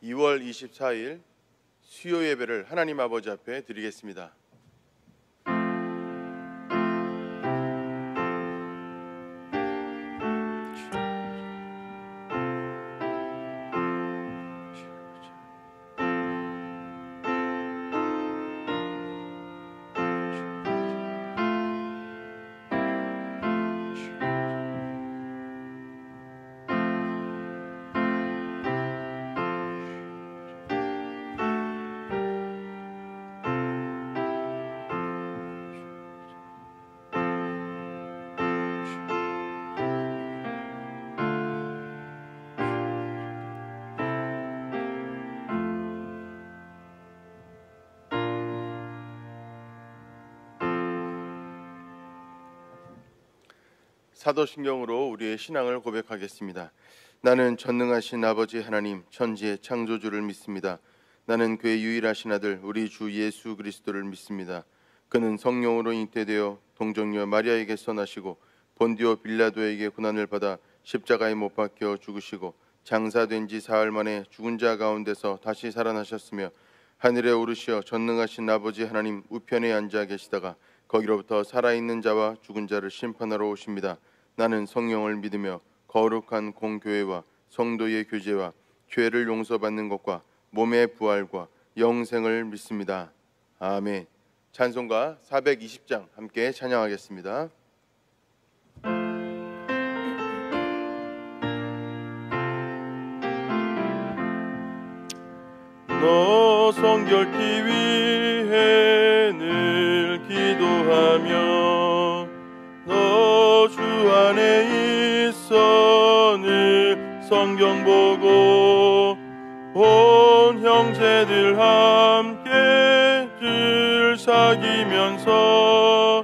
2월 24일 수요 예배를 하나님 아버지 앞에 드리겠습니다. 사도신경으로 우리의 신앙을 고백하겠습니다. 나는 전능하신 아버지 하나님 천지의 창조주를 믿습니다. 나는 그의 유일하신 아들 우리 주 예수 그리스도를 믿습니다. 그는 성령으로 잉태되어 동정녀 마리아에게서 나시고 본디오 빌라도에게 고난을 받아 십자가에 못 박혀 죽으시고 장사된 지 사흘 만에 죽은 자 가운데서 다시 살아나셨으며 하늘에 오르시어 전능하신 아버지 하나님 우편에 앉아 계시다가 거기로부터 살아있는 자와 죽은 자를 심판하러 오십니다. 나는 성령을 믿으며 거룩한 공교회와 성도의 교제와 죄를 용서받는 것과 몸의 부활과 영생을 믿습니다. 아멘. 찬송가 420장 함께 찬양하겠습니다. 너 성결케 위해 늘 기도하며 너 주 안에 있어 늘 성경 보고 온 형제들 함께 줄 사귀면서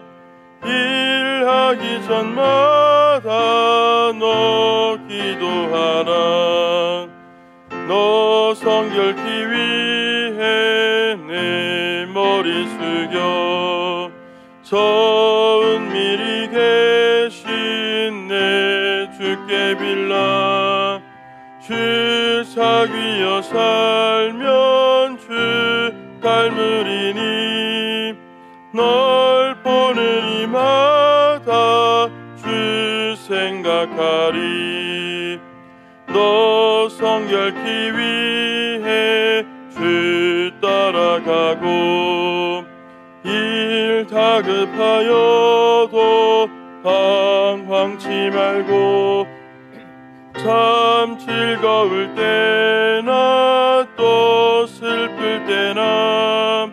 일하기 전마다 너 기도하라. 너 성결케 위해 내 머리 숙여 저 은밀히 계신 내 주께 빌라. 주 사귀어 살면 주 닮으리니 널 보는 이마다 주 생각하리. 너 성결케 위해 주 따라가고 일 다급하여도 방황치 말고 참 즐거울 때나 또 슬플 때나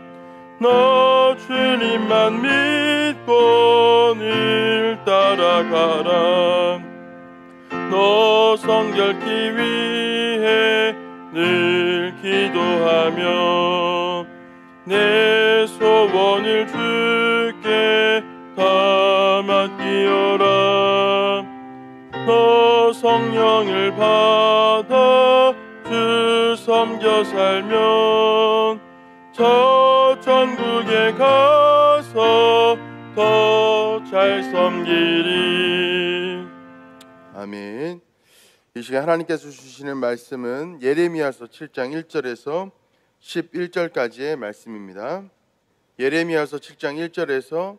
너 주님만 믿고 늘 따라가라. 너 성결케 위해 늘 기도하며 내 소원을 주께 다 맡기어라. 너 성령을 받아 주 섬겨 살면 저 천국에 가서 더 잘 섬기리. 아멘. 이 시간 하나님께서 주시는 말씀은 예레미야서 7장 1절에서 11절까지의 말씀입니다. 예레미야서 7장 1절에서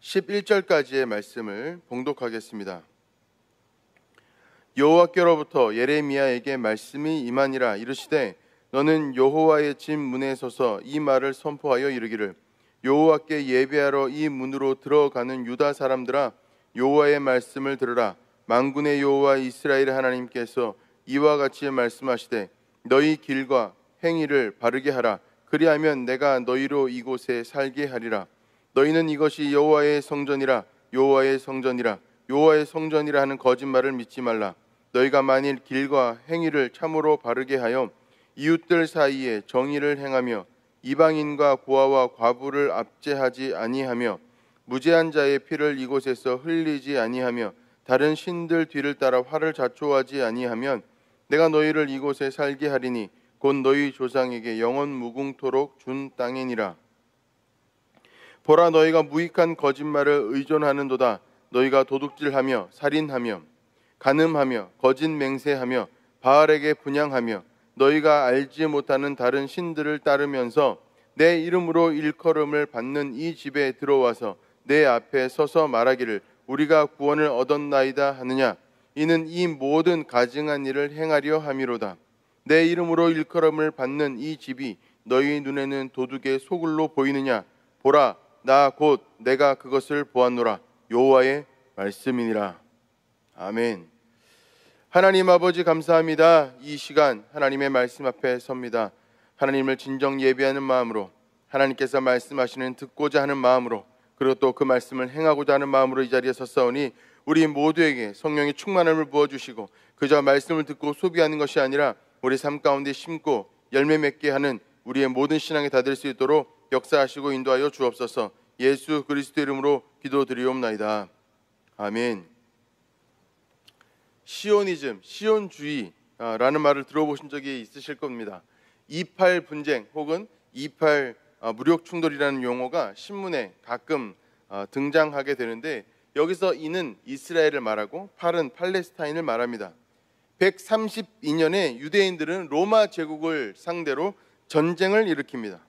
11절까지의 말씀을 봉독하겠습니다. 여호와께로부터 예레미야에게 말씀이 임하니라. 이르시되 너는 여호와의 집 문에 서서 이 말을 선포하여 이르기를 여호와께 예배하러 이 문으로 들어가는 유다 사람들아 여호와의 말씀을 들으라. 만군의 여호와 이스라엘 하나님께서 이와 같이 말씀하시되 너희 길과 행위를 바르게 하라. 그리하면 내가 너희로 이곳에 살게 하리라. 너희는 이것이 여호와의 성전이라 여호와의 성전이라 여호와의 성전이라 하는 거짓말을 믿지 말라. 너희가 만일 길과 행위를 참으로 바르게 하여 이웃들 사이에 정의를 행하며 이방인과 고아와 과부를 압제하지 아니하며 무죄한 자의 피를 이곳에서 흘리지 아니하며 다른 신들 뒤를 따라 화를 자초하지 아니하면 내가 너희를 이곳에 살게 하리니 곧 너희 조상에게 영원 무궁토록 준 땅이니라. 보라 너희가 무익한 거짓말을 의존하는도다. 너희가 도둑질하며 살인하며 간음하며 거짓 맹세하며 바알에게 분향하며 너희가 알지 못하는 다른 신들을 따르면서 내 이름으로 일컬음을 받는 이 집에 들어와서 내 앞에 서서 말하기를 우리가 구원을 얻었나이다 하느냐. 이는 이 모든 가증한 일을 행하려 함이로다. 내 이름으로 일컬음을 받는 이 집이 너희 눈에는 도둑의 소굴로 보이느냐. 보라, 나 곧 내가 그것을 보았노라. 여호와의 말씀이니라. 아멘. 하나님 아버지 감사합니다. 이 시간 하나님의 말씀 앞에 섭니다. 하나님을 진정 예배하는 마음으로, 하나님께서 말씀하시는 듣고자 하는 마음으로, 그리고 또 그 말씀을 행하고자 하는 마음으로 이 자리에 섰사오니 우리 모두에게 성령의 충만함을 부어주시고 그저 말씀을 듣고 소비하는 것이 아니라 우리 삶 가운데 심고 열매 맺게 하는 우리의 모든 신앙이 다 될 수 있도록 역사하시고 인도하여 주옵소서. 예수 그리스도 이름으로 기도드리옵나이다. 아멘. 시오니즘, 시온주의라는 말을 들어보신 적이 있으실 겁니다. 28 분쟁 혹은 28 무력 충돌이라는 용어가 신문에 가끔 등장하게 되는데, 여기서 이는 이스라엘을 말하고 팔은 팔레스타인을 말합니다. 132년에 유대인들은 로마 제국을 상대로 전쟁을 일으킵니다.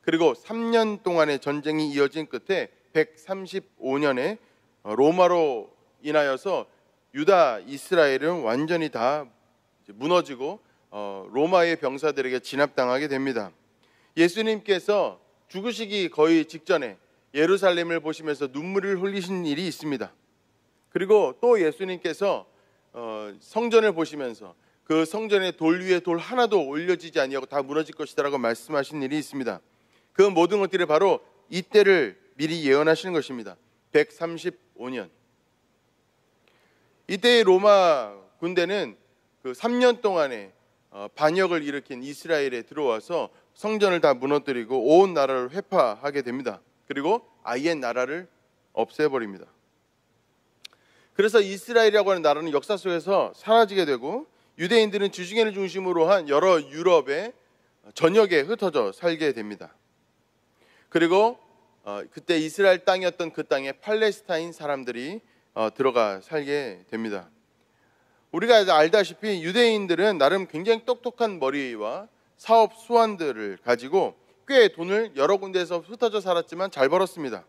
그리고 3년 동안의 전쟁이 이어진 끝에 135년에 로마로 인하여서 유다, 이스라엘은 완전히 다 무너지고 로마의 병사들에게 진압당하게 됩니다. 예수님께서 죽으시기 거의 직전에 예루살렘을 보시면서 눈물을 흘리신 일이 있습니다. 그리고 또 예수님께서 성전을 보시면서 그 성전의 돌 위에 돌 하나도 올려지지 아니하고 다 무너질 것이다라고 말씀하신 일이 있습니다. 그 모든 것들이 바로 이때를 미리 예언하시는 것입니다. 135년. 이때의 로마 군대는 그 3년 동안에 반역을 일으킨 이스라엘에 들어와서 성전을 다 무너뜨리고 온 나라를 회파하게 됩니다. 그리고 아예 나라를 없애버립니다. 그래서 이스라엘이라고 하는 나라는 역사 속에서 사라지게 되고 유대인들은 지중해를 중심으로 한 여러 유럽의 전역에 흩어져 살게 됩니다. 그리고 그때 이스라엘 땅이었던 그 땅에 팔레스타인 사람들이 들어가 살게 됩니다. 우리가 알다시피 유대인들은 나름 굉장히 똑똑한 머리와 사업 수완들을 가지고 꽤 돈을 여러 군데에서 흩어져 살았지만 잘 벌었습니다.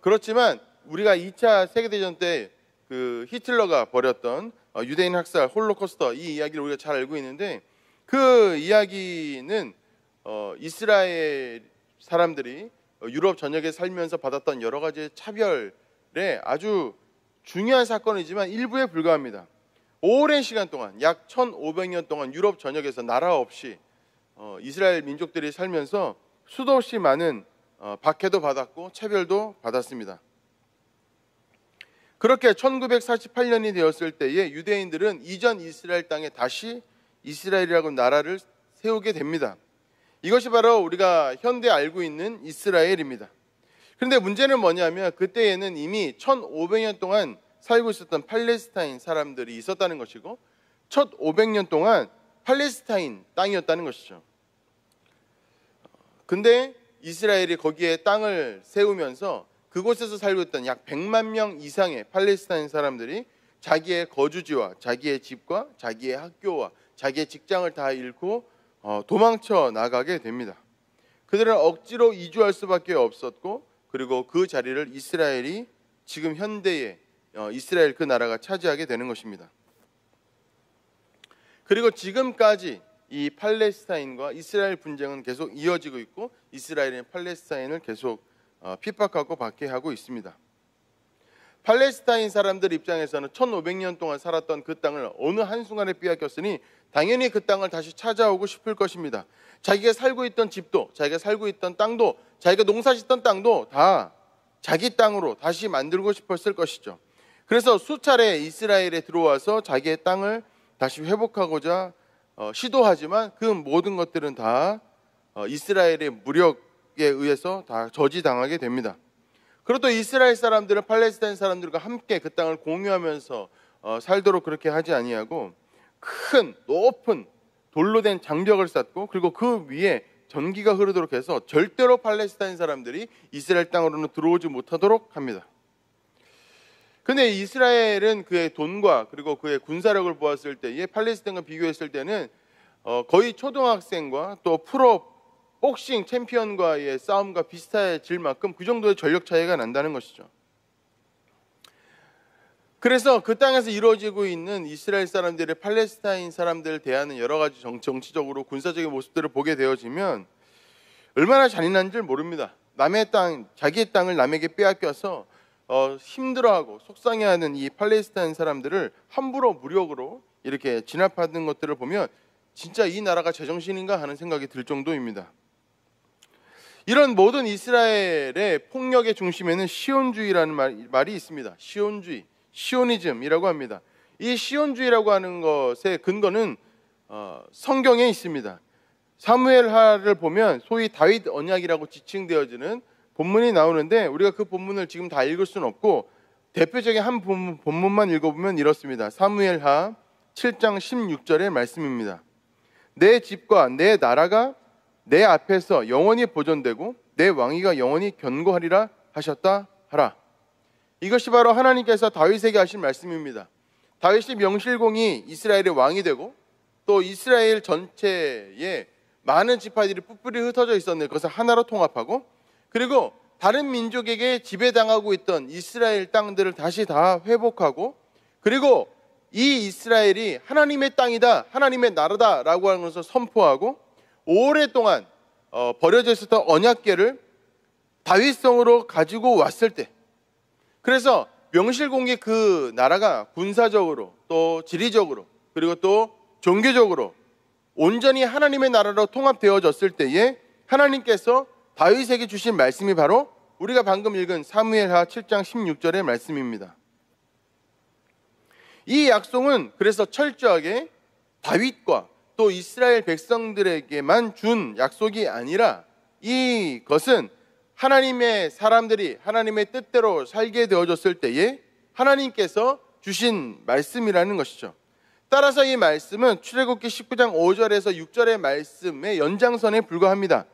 그렇지만 우리가 2차 세계대전 때 그 히틀러가 벌였던 유대인 학살, 홀로코스터, 이 이야기를 우리가 잘 알고 있는데, 그 이야기는 이스라엘 사람들이 유럽 전역에 살면서 받았던 여러 가지 차별의 아주 중요한 사건이지만 일부에 불과합니다. 오랜 시간 동안, 약 1500년 동안 유럽 전역에서 나라 없이 이스라엘 민족들이 살면서 수도 없이 많은 박해도 받았고 차별도 받았습니다. 그렇게 1948년이 되었을 때에 유대인들은 이전 이스라엘 땅에 다시 이스라엘이라고 나라를 세우게 됩니다. 이것이 바로 우리가 현대 알고 있는 이스라엘입니다. 그런데 문제는 뭐냐면 그때에는 이미 1500년 동안 살고 있었던 팔레스타인 사람들이 있었다는 것이고 1500년 동안 팔레스타인 땅이었다는 것이죠. 근데 이스라엘이 거기에 땅을 세우면서 그곳에서 살고 있던 약 100만 명 이상의 팔레스타인 사람들이 자기의 거주지와 자기의 집과 자기의 학교와 자기의 직장을 다 잃고 도망쳐 나가게 됩니다. 그들은 억지로 이주할 수밖에 없었고, 그리고 그 자리를 이스라엘이 지금 현대의 이스라엘 그 나라가 차지하게 되는 것입니다. 그리고 지금까지 이 팔레스타인과 이스라엘 분쟁은 계속 이어지고 있고 이스라엘은 팔레스타인을 계속 핍박하고 박해하고 있습니다. 팔레스타인 사람들 입장에서는 1500년 동안 살았던 그 땅을 어느 한순간에 빼앗겼으니 당연히 그 땅을 다시 찾아오고 싶을 것입니다. 자기가 살고 있던 집도, 자기가 살고 있던 땅도, 자기가 농사짓던 땅도 다 자기 땅으로 다시 만들고 싶었을 것이죠. 그래서 수차례 이스라엘에 들어와서 자기의 땅을 다시 회복하고자 시도하지만 그 모든 것들은 다 이스라엘의 무력에 의해서 다 저지당하게 됩니다. 그리고 또 이스라엘 사람들은 팔레스타인 사람들과 함께 그 땅을 공유하면서 살도록 그렇게 하지 아니하고 큰 높은 돌로 된 장벽을 쌓고, 그리고 그 위에 전기가 흐르도록 해서 절대로 팔레스타인 사람들이 이스라엘 땅으로는 들어오지 못하도록 합니다. 근데 이스라엘은 그의 돈과 그리고 그의 군사력을 보았을 때에 팔레스타인과 비교했을 때는 거의 초등학생과 또 프로 복싱 챔피언과의 싸움과 비슷해질 만큼 그 정도의 전력 차이가 난다는 것이죠. 그래서 그 땅에서 이루어지고 있는 이스라엘 사람들의 팔레스타인 사람들을 대하는 여러 가지 정치적으로 군사적인 모습들을 보게 되어지면 얼마나 잔인한지 모릅니다. 남의 땅, 자기의 땅을 남에게 빼앗겨서 힘들어하고 속상해하는 이 팔레스타인 사람들을 함부로 무력으로 이렇게 진압하는 것들을 보면 진짜 이 나라가 제정신인가 하는 생각이 들 정도입니다. 이런 모든 이스라엘의 폭력의 중심에는 시온주의라는 말이 있습니다. 시온주의, 시오니즘이라고 합니다. 이 시온주의라고 하는 것의 근거는 성경에 있습니다. 사무엘하를 보면 소위 다윗 언약이라고 지칭되어지는 본문이 나오는데 우리가 그 본문을 지금 다 읽을 수는 없고 대표적인 한 본문만 읽어보면 이렇습니다. 사무엘하 7장 16절의 말씀입니다. 내 집과 내 나라가 내 앞에서 영원히 보존되고 내 왕위가 영원히 견고하리라 하셨다 하라. 이것이 바로 하나님께서 다윗에게 하신 말씀입니다. 다윗이 명실공히 이스라엘의 왕이 되고 또 이스라엘 전체에 많은 지파들이 뿔뿔이 흩어져 있었는데 그것을 하나로 통합하고 그리고 다른 민족에게 지배당하고 있던 이스라엘 땅들을 다시 다 회복하고 그리고 이 이스라엘이 하나님의 땅이다, 하나님의 나라다라고 하는 것을 선포하고 오랫동안 버려져 있었던 언약궤를 다윗성으로 가지고 왔을 때 그래서 명실공히 그 나라가 군사적으로 또 지리적으로 그리고 또 종교적으로 온전히 하나님의 나라로 통합되어졌을 때에 하나님께서 다윗에게 주신 말씀이 바로 우리가 방금 읽은 사무엘하 7장 16절의 말씀입니다. 이 약속은 그래서 철저하게 다윗과 또 이스라엘 백성들에게만 준 약속이 아니라 이것은 하나님의 사람들이 하나님의 뜻대로 살게 되어졌을 때에 하나님께서 주신 말씀이라는 것이죠. 따라서 이 말씀은 출애굽기 19장 5절에서 6절의 말씀의 연장선에 불과합니다.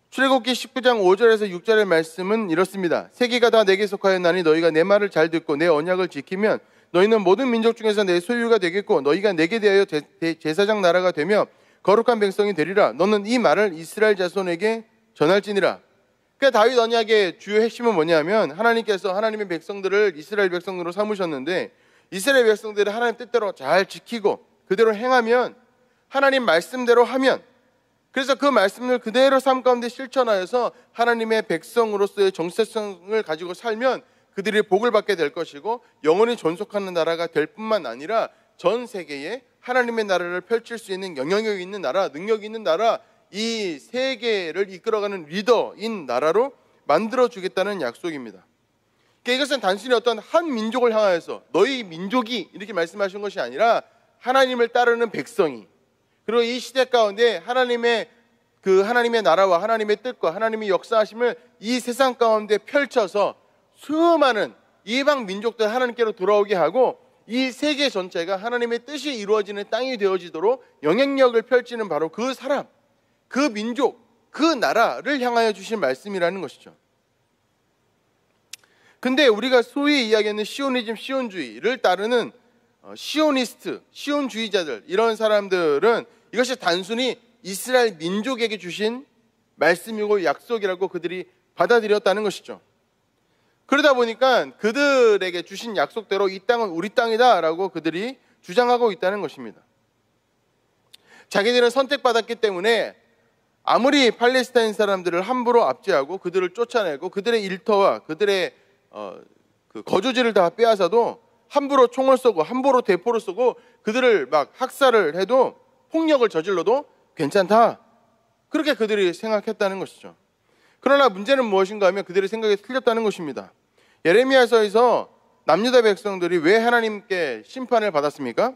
출애굽기 19장 5절에서 6절의 말씀은 이렇습니다. 세계가 다 내게 속하였나니 너희가 내 말을 잘 듣고 내 언약을 지키면 너희는 모든 민족 중에서 내 소유가 되겠고 너희가 내게 대하여 제사장 나라가 되며 거룩한 백성이 되리라. 너는 이 말을 이스라엘 자손에게 전할지니라. 그러니까 다윗 언약의 주요 핵심은 뭐냐면 하나님께서 하나님의 백성들을 이스라엘 백성으로 삼으셨는데 이스라엘 백성들을 하나님 뜻대로 잘 지키고 그대로 행하면 하나님 말씀대로 하면 그래서 그 말씀을 그대로 삶 가운데 실천하여서 하나님의 백성으로서의 정체성을 가지고 살면 그들이 복을 받게 될 것이고 영원히 존속하는 나라가 될 뿐만 아니라 전 세계에 하나님의 나라를 펼칠 수 있는 영향력 있는 나라, 능력 있는 나라, 이 세계를 이끌어가는 리더인 나라로 만들어주겠다는 약속입니다. 그러니까 이것은 단순히 어떤 한 민족을 향하여서 너희 민족이 이렇게 말씀하신 것이 아니라 하나님을 따르는 백성이 그리고 이 시대 가운데 하나님의 나라와 하나님의 뜻과 하나님의 역사하심을 이 세상 가운데 펼쳐서 수많은 이방 민족들 하나님께로 돌아오게 하고 이 세계 전체가 하나님의 뜻이 이루어지는 땅이 되어지도록 영향력을 펼치는 바로 그 사람, 그 민족, 그 나라를 향하여 주신 말씀이라는 것이죠. 근데 우리가 소위 이야기하는 시오니즘, 시온주의를 따르는 시오니스트, 시온주의자들 이런 사람들은 이것이 단순히 이스라엘 민족에게 주신 말씀이고 약속이라고 그들이 받아들였다는 것이죠. 그러다 보니까 그들에게 주신 약속대로 이 땅은 우리 땅이다 라고 그들이 주장하고 있다는 것입니다. 자기들은 선택받았기 때문에 아무리 팔레스타인 사람들을 함부로 압제하고 그들을 쫓아내고 그들의 일터와 그들의 그 거주지를 다 빼앗아도 함부로 총을 쏘고 함부로 대포를 쏘고 그들을 막 학살을 해도 폭력을 저질러도 괜찮다. 그렇게 그들이 생각했다는 것이죠. 그러나 문제는 무엇인가 하면 그들의 생각이 틀렸다는 것입니다. 예레미야서에서 남유다 백성들이 왜 하나님께 심판을 받았습니까?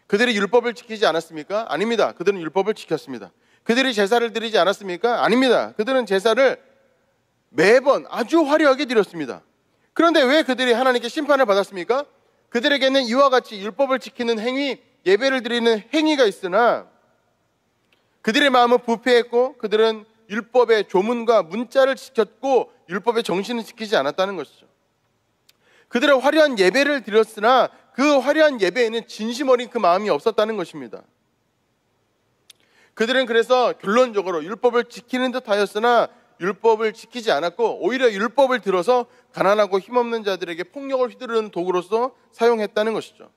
그들이 율법을 지키지 않았습니까? 아닙니다. 그들은 율법을 지켰습니다. 그들이 제사를 드리지 않았습니까? 아닙니다. 그들은 제사를 매번 아주 화려하게 드렸습니다. 그런데 왜 그들이 하나님께 심판을 받았습니까? 그들에게는 이와 같이 율법을 지키는 행위, 예배를 드리는 행위가 있으나 그들의 마음은 부패했고 그들은 율법의 조문과 문자를 지켰고 율법의 정신을 지키지 않았다는 것이죠. 그들은 화려한 예배를 드렸으나 그 화려한 예배에는 진심 어린 그 마음이 없었다는 것입니다. 그들은 그래서 결론적으로 율법을 지키는 듯 하였으나 율법을 지키지 않았고 오히려 율법을 들어서 가난하고 힘없는 자들에게 폭력을 휘두르는 도구로서 사용했다는 것이죠.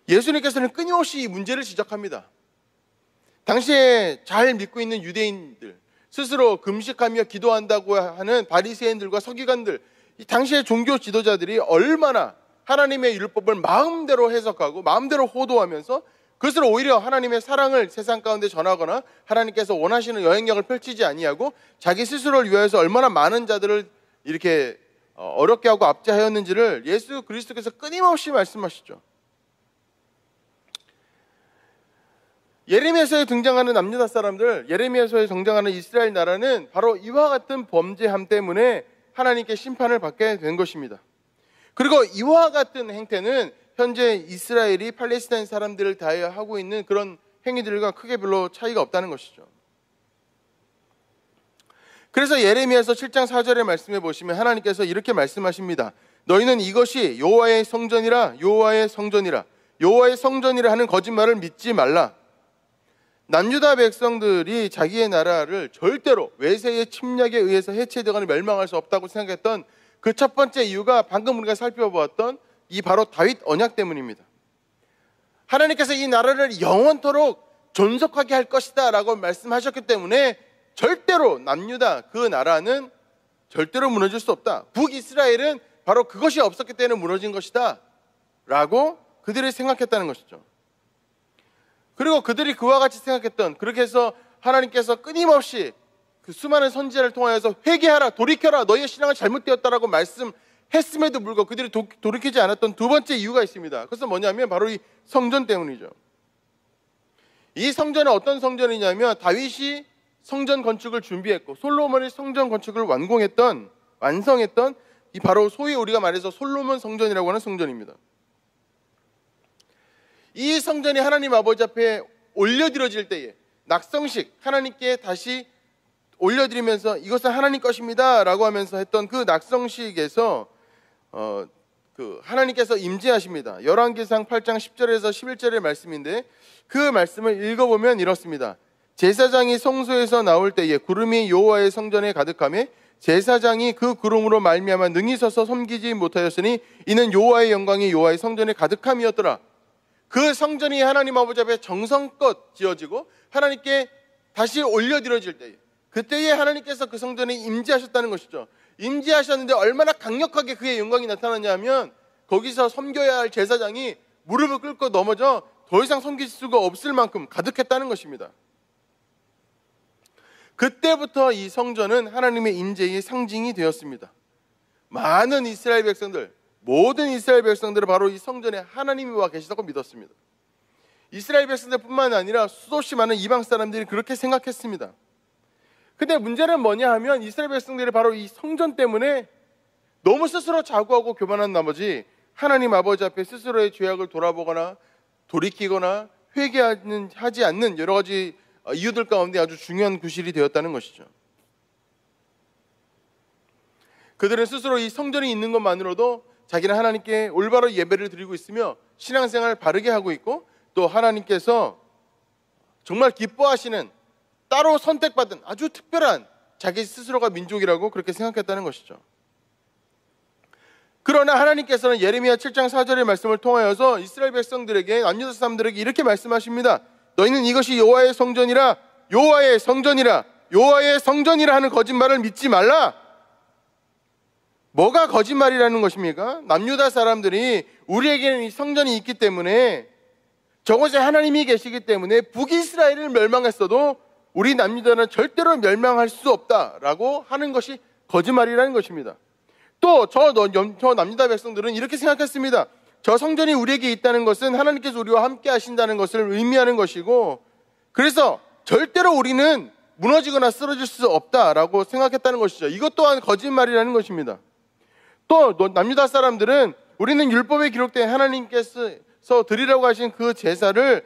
예수님께서는 끊임없이 이 문제를 지적합니다. 당시에 잘 믿고 있는 유대인들, 스스로 금식하며 기도한다고 하는 바리새인들과 서기관들, 이 당시의 종교 지도자들이 얼마나 하나님의 율법을 마음대로 해석하고 마음대로 호도하면서 그것으로 오히려 하나님의 사랑을 세상 가운데 전하거나 하나님께서 원하시는 영향력을 펼치지 아니하고 자기 스스로를 위하여서 얼마나 많은 자들을 이렇게 어렵게 하고 압제하였는지를 예수 그리스도께서 끊임없이 말씀하시죠. 예레미야서에 등장하는 남유다 사람들, 예레미야서에 등장하는 이스라엘 나라는 바로 이와 같은 범죄함 때문에 하나님께 심판을 받게 된 것입니다. 그리고 이와 같은 행태는 현재 이스라엘이 팔레스타인 사람들을 대하여 하고 있는 그런 행위들과 크게 별로 차이가 없다는 것이죠. 그래서 예레미야서 7장 4절의 말씀에 보시면 하나님께서 이렇게 말씀하십니다. 너희는 이것이 여호와의 성전이라, 여호와의 성전이라, 여호와의 성전이라 하는 거짓말을 믿지 말라. 남유다 백성들이 자기의 나라를 절대로 외세의 침략에 의해서 해체되거나 멸망할 수 없다고 생각했던 그 첫 번째 이유가 방금 우리가 살펴보았던 이 바로 다윗 언약 때문입니다. 하나님께서 이 나라를 영원토록 존속하게 할 것이다 라고 말씀하셨기 때문에 절대로 남유다 그 나라는 절대로 무너질 수 없다. 북이스라엘은 바로 그것이 없었기 때문에 무너진 것이다 라고 그들이 생각했다는 것이죠. 그리고 그들이 그와 같이 생각했던, 그렇게 해서 하나님께서 끊임없이 그 수많은 선지자를 통하여서 회개하라, 돌이켜라, 너희의 신앙은 잘못되었다라고 말씀했음에도 불구하고 그들이 돌이키지 않았던 두 번째 이유가 있습니다. 그것은 뭐냐면 바로 이 성전 때문이죠. 이 성전은 어떤 성전이냐면 다윗이 성전 건축을 준비했고 솔로몬이 성전 건축을 완성했던 이 바로 소위 우리가 말해서 솔로몬 성전이라고 하는 성전입니다. 이 성전이 하나님 아버지 앞에 올려드려질 때에 낙성식 하나님께 다시 올려드리면서 이것은 하나님 것입니다 라고 하면서 했던 그 낙성식에서 그 하나님께서 임재하십니다. 열왕기상 8장 10절에서 11절의 말씀인데 그 말씀을 읽어보면 이렇습니다. 제사장이 성소에서 나올 때에 구름이 여호와의 성전에 가득하며 제사장이 그 구름으로 말미암아 능히 서서 섬기지 못하였으니 이는 여호와의 영광이 여호와의 성전에 가득함이었더라. 그 성전이 하나님 아버지 앞에 정성껏 지어지고 하나님께 다시 올려드려질 때에 그때에 하나님께서 그 성전에 임재하셨다는 것이죠. 임재하셨는데 얼마나 강력하게 그의 영광이 나타나냐 하면 거기서 섬겨야 할 제사장이 무릎을 꿇고 넘어져 더 이상 섬길 수가 없을 만큼 가득했다는 것입니다. 그때부터 이 성전은 하나님의 임재의 상징이 되었습니다. 많은 이스라엘 백성들, 모든 이스라엘 백성들은 바로 이 성전에 하나님이 와 계시다고 믿었습니다. 이스라엘 백성들뿐만 아니라 수없이 많은 이방 사람들이 그렇게 생각했습니다. 근데 문제는 뭐냐 하면 이스라엘 백성들이 바로 이 성전 때문에 너무 스스로 자고하고 교만한 나머지 하나님 아버지 앞에 스스로의 죄악을 돌아보거나 돌이키거나 회개하지 않는 여러 가지 이유들 가운데 아주 중요한 구실이 되었다는 것이죠. 그들은 스스로 이 성전이 있는 것만으로도 자기는 하나님께 올바로 예배를 드리고 있으며 신앙생활을 바르게 하고 있고 또 하나님께서 정말 기뻐하시는 따로 선택받은 아주 특별한 자기 스스로가 민족이라고 그렇게 생각했다는 것이죠. 그러나 하나님께서는 예레미야 7장 4절의 말씀을 통하여서 이스라엘 백성들에게 남유다 사람들에게 이렇게 말씀하십니다. 너희는 이것이 여호와의 성전이라, 여호와의 성전이라, 여호와의 성전이라 하는 거짓말을 믿지 말라. 뭐가 거짓말이라는 것입니까? 남유다 사람들이 우리에게는 이 성전이 있기 때문에 저곳에 하나님이 계시기 때문에 북이스라엘을 멸망했어도 우리 남유다는 절대로 멸망할 수 없다라고 하는 것이 거짓말이라는 것입니다. 또 저 남유다 백성들은 이렇게 생각했습니다. 저 성전이 우리에게 있다는 것은 하나님께서 우리와 함께 하신다는 것을 의미하는 것이고 그래서 절대로 우리는 무너지거나 쓰러질 수 없다라고 생각했다는 것이죠. 이것 또한 거짓말이라는 것입니다. 또 남유다 사람들은 우리는 율법에 기록된 하나님께서 드리라고 하신 그 제사를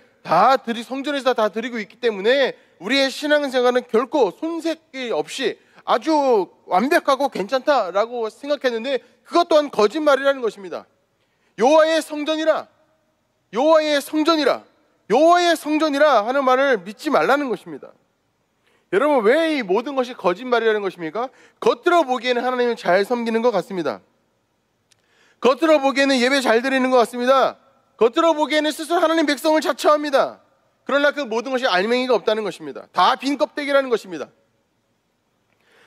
성전에서 다 드리고 있기 때문에 우리의 신앙생활은 결코 손색이 없이 아주 완벽하고 괜찮다라고 생각했는데 그것 또한 거짓말이라는 것입니다. 여호와의 성전이라, 여호와의 성전이라, 여호와의 성전이라 하는 말을 믿지 말라는 것입니다. 여러분, 왜 이 모든 것이 거짓말이라는 것입니까? 겉으로 보기에는 하나님을 잘 섬기는 것 같습니다. 겉으로 보기에는 예배 잘 드리는 것 같습니다. 겉으로 보기에는 스스로 하나님 백성을 자처합니다. 그러나 그 모든 것이 알맹이가 없다는 것입니다. 다 빈 껍데기라는 것입니다.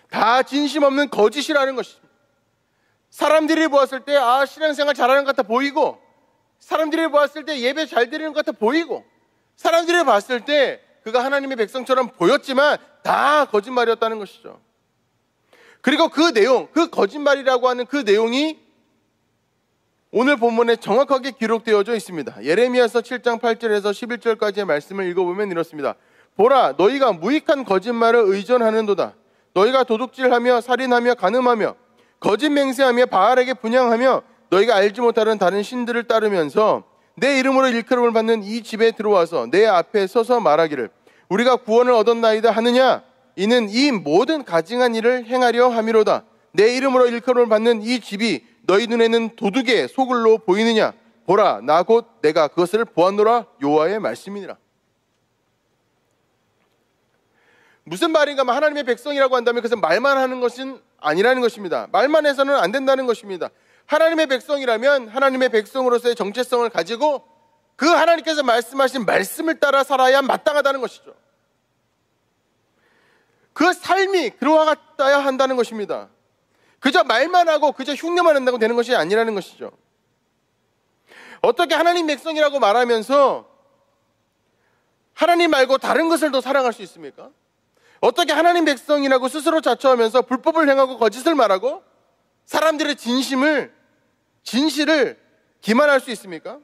다 진심 없는 거짓이라는 것입니다. 사람들이 보았을 때 신앙생활 잘하는 것 같아 보이고, 사람들이 보았을 때 예배 잘 드리는 것 같아 보이고, 사람들이 봤을 때 그가 하나님의 백성처럼 보였지만 다 거짓말이었다는 것이죠. 그리고 그 내용, 그 거짓말이라고 하는 그 내용이 오늘 본문에 정확하게 기록되어져 있습니다. 예레미야서 7장 8절에서 11절까지의 말씀을 읽어보면 이렇습니다. 보라, 너희가 무익한 거짓말을 의존하는도다. 너희가 도둑질하며 살인하며 간음하며 거짓 맹세하며 바알에게 분향하며 너희가 알지 못하는 다른 신들을 따르면서 내 이름으로 일컬음을 받는 이 집에 들어와서 내 앞에 서서 말하기를 우리가 구원을 얻었나이다 하느냐? 이는 이 모든 가증한 일을 행하려 함이로다. 내 이름으로 일컬음을 받는 이 집이 너희 눈에는 도둑의 소굴로 보이느냐? 보라, 나 곧 내가 그것을 보았노라. 여호와의 말씀이니라. 무슨 말인가 하면 하나님의 백성이라고 한다면 그것은 말만 하는 것은 아니라는 것입니다. 말만 해서는 안 된다는 것입니다. 하나님의 백성이라면 하나님의 백성으로서의 정체성을 가지고 그 하나님께서 말씀하신 말씀을 따라 살아야 마땅하다는 것이죠. 그 삶이 그와 같아야 한다는 것입니다. 그저 말만 하고 그저 흉내만 한다고 되는 것이 아니라는 것이죠. 어떻게 하나님 백성이라고 말하면서 하나님 말고 다른 것을 더 사랑할 수 있습니까? 어떻게 하나님 백성이라고 스스로 자처하면서 불법을 행하고 거짓을 말하고 사람들의 진실을 기만할 수 있습니까?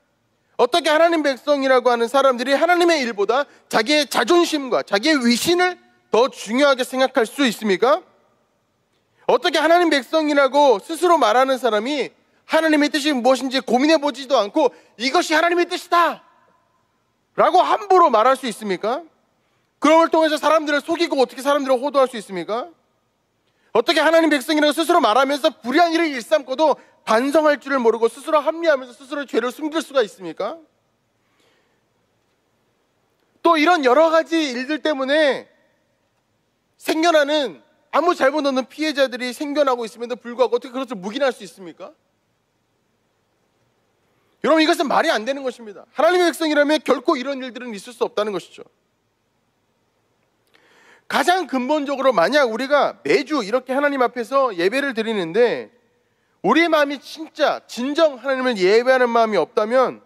어떻게 하나님 백성이라고 하는 사람들이 하나님의 일보다 자기의 자존심과 자기의 위신을 더 중요하게 생각할 수 있습니까? 어떻게 하나님 백성이라고 스스로 말하는 사람이 하나님의 뜻이 무엇인지 고민해보지도 않고 이것이 하나님의 뜻이다 라고 함부로 말할 수 있습니까? 그걸 통해서 사람들을 속이고 어떻게 사람들을 호도할 수 있습니까? 어떻게 하나님 백성이라고 스스로 말하면서 불의한 일을 일삼고도 반성할 줄을 모르고 스스로 합리하면서 스스로 죄를 숨길 수가 있습니까? 또 이런 여러 가지 일들 때문에 생겨나는 아무 잘못 없는 피해자들이 생겨나고 있음에도 불구하고 어떻게 그것을 묵인할 수 있습니까? 여러분, 이것은 말이 안 되는 것입니다. 하나님의 백성이라면 결코 이런 일들은 있을 수 없다는 것이죠. 가장 근본적으로 만약 우리가 매주 이렇게 하나님 앞에서 예배를 드리는데 우리의 마음이 진짜 진정 하나님을 예배하는 마음이 없다면,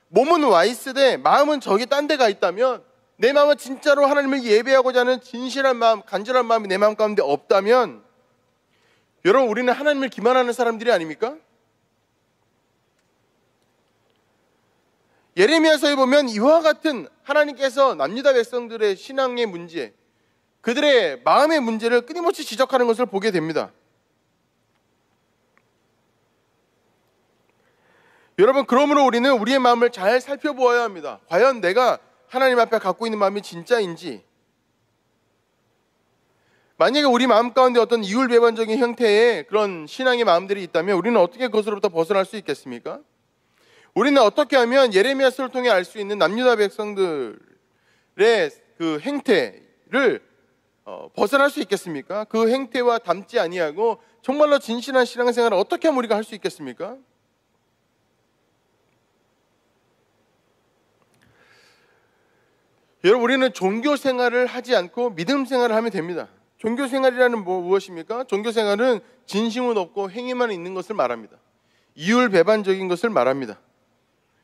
몸은 와 있으되 마음은 저기 딴 데가 있다면, 내 마음은 진짜로 하나님을 예배하고자 하는 진실한 마음, 간절한 마음이 내 마음 가운데 없다면, 여러분, 우리는 하나님을 기만하는 사람들이 아닙니까? 예레미야서에 보면 이와 같은 하나님께서 남유다 백성들의 신앙의 문제, 그들의 마음의 문제를 끊임없이 지적하는 것을 보게 됩니다. 여러분, 그러므로 우리는 우리의 마음을 잘 살펴보아야 합니다. 과연 내가 하나님 앞에 갖고 있는 마음이 진짜인지. 만약에 우리 마음 가운데 어떤 이율배반적인 형태의 그런 신앙의 마음들이 있다면 우리는 어떻게 그것으로부터 벗어날 수 있겠습니까? 우리는 어떻게 하면 예레미야서를 통해 알 수 있는 남유다 백성들의 그 행태를 벗어날 수 있겠습니까? 그 행태와 닮지 아니하고 정말로 진실한 신앙생활을 어떻게 하면 우리가 할 수 있겠습니까? 여러분, 우리는 종교 생활을 하지 않고 믿음 생활을 하면 됩니다. 종교 생활이라는 무엇입니까? 종교 생활은 진심은 없고 행위만 있는 것을 말합니다. 이율배반적인 것을 말합니다.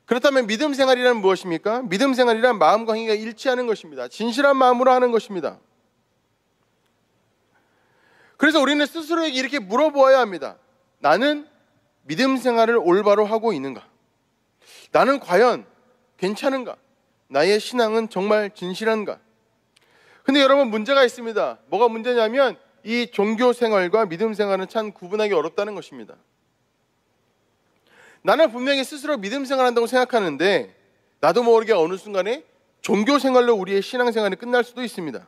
그렇다면 믿음 생활이란 무엇입니까? 믿음 생활이란 마음과 행위가 일치하는 것입니다. 진실한 마음으로 하는 것입니다. 그래서 우리는 스스로에게 이렇게 물어보아야 합니다. 나는 믿음 생활을 올바로 하고 있는가? 나는 과연 괜찮은가? 나의 신앙은 정말 진실한가? 근데 여러분, 문제가 있습니다. 뭐가 문제냐면 이 종교 생활과 믿음 생활은 참 구분하기 어렵다는 것입니다. 나는 분명히 스스로 믿음 생활한다고 생각하는데 나도 모르게 어느 순간에 종교 생활로 우리의 신앙 생활이 끝날 수도 있습니다.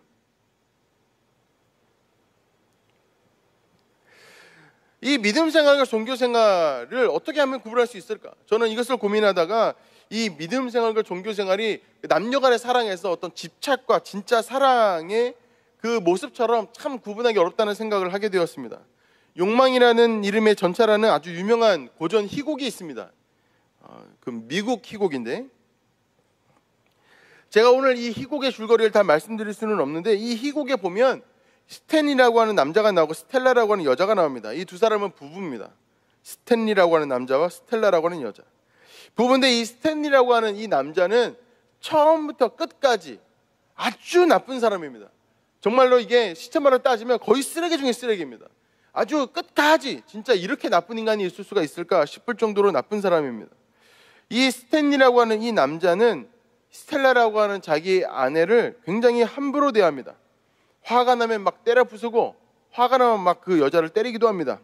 이 믿음 생활과 종교 생활을 어떻게 하면 구분할 수 있을까? 저는 이것을 고민하다가 이 믿음 생활과 종교 생활이 남녀 간의 사랑에서 어떤 집착과 진짜 사랑의 그 모습처럼 참 구분하기 어렵다는 생각을 하게 되었습니다. 욕망이라는 이름의 전차라는 아주 유명한 고전 희곡이 있습니다. 그 미국 희곡인데, 제가 오늘 이 희곡의 줄거리를 다 말씀드릴 수는 없는데, 이 희곡에 보면 스탠리라고 하는 남자가 나오고 스텔라라고 하는 여자가 나옵니다. 이 두 사람은 부부입니다. 스탠리라고 하는 남자와 스텔라라고 하는 여자, 부부인데, 이 스탠리라고 하는 이 남자는 처음부터 끝까지 아주 나쁜 사람입니다. 정말로 이게 시체말로 따지면 거의 쓰레기 중에 쓰레기입니다. 아주 끝까지 진짜 이렇게 나쁜 인간이 있을 수가 있을까 싶을 정도로 나쁜 사람입니다. 이 스탠리라고 하는 이 남자는 스텔라라고 하는 자기 아내를 굉장히 함부로 대합니다. 화가 나면 막 때려 부수고, 화가 나면 막 그 여자를 때리기도 합니다.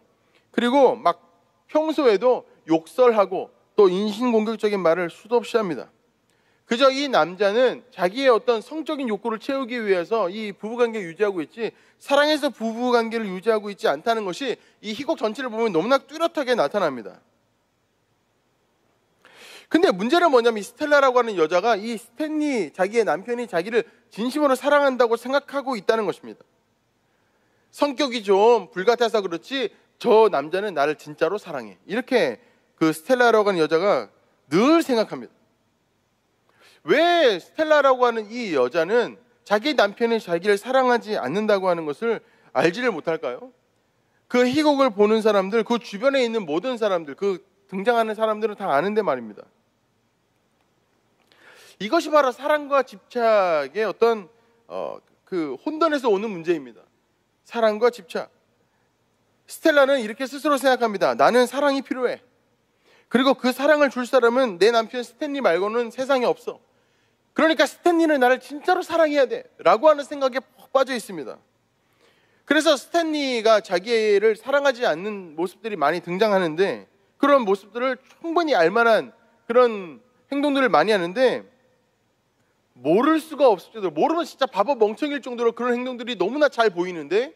그리고 막 평소에도 욕설하고 또 인신공격적인 말을 수도 없이 합니다. 그저 이 남자는 자기의 어떤 성적인 욕구를 채우기 위해서 이 부부관계를 유지하고 있지, 사랑해서 부부관계를 유지하고 있지 않다는 것이 이 희곡 전체를 보면 너무나 뚜렷하게 나타납니다. 근데 문제는 뭐냐면, 이 스텔라라고 하는 여자가 이 스탠리, 자기의 남편이 자기를 진심으로 사랑한다고 생각하고 있다는 것입니다. 성격이 좀 불같아서 그렇지 저 남자는 나를 진짜로 사랑해, 이렇게 그 스텔라라고 하는 여자가 늘 생각합니다. 왜 스텔라라고 하는 이 여자는 자기 남편이 자기를 사랑하지 않는다고 하는 것을 알지를 못할까요? 그 희곡을 보는 사람들, 그 주변에 있는 모든 사람들, 그 등장하는 사람들은 다 아는데 말입니다. 이것이 바로 사랑과 집착의 어떤 그 혼돈에서 오는 문제입니다. 사랑과 집착. 스텔라는 이렇게 스스로 생각합니다. 나는 사랑이 필요해. 그리고 그 사랑을 줄 사람은 내 남편 스탠리 말고는 세상에 없어. 그러니까 스탠리는 나를 진짜로 사랑해야 돼 라고 하는 생각에 푹 빠져 있습니다. 그래서 스탠리가 자기를 사랑하지 않는 모습들이 많이 등장하는데, 그런 모습들을 충분히 알만한 그런 행동들을 많이 하는데, 모를 수가 없을 정도로, 모르면 진짜 바보 멍청일 정도로 그런 행동들이 너무나 잘 보이는데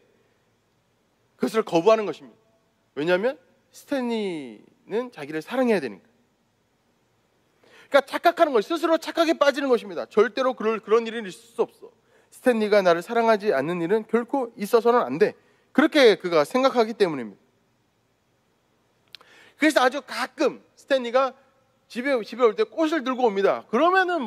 그것을 거부하는 것입니다. 왜냐하면 스탠리는 자기를 사랑해야 되니까. 그러니까 착각하는 것, 스스로 착각에 빠지는 것입니다. 절대로 그런 일은 있을 수 없어. 스탠리가 나를 사랑하지 않는 일은 결코 있어서는 안 돼. 그렇게 그가 생각하기 때문입니다. 그래서 아주 가끔 스탠리가 집에 올 때 꽃을 들고 옵니다. 그러면은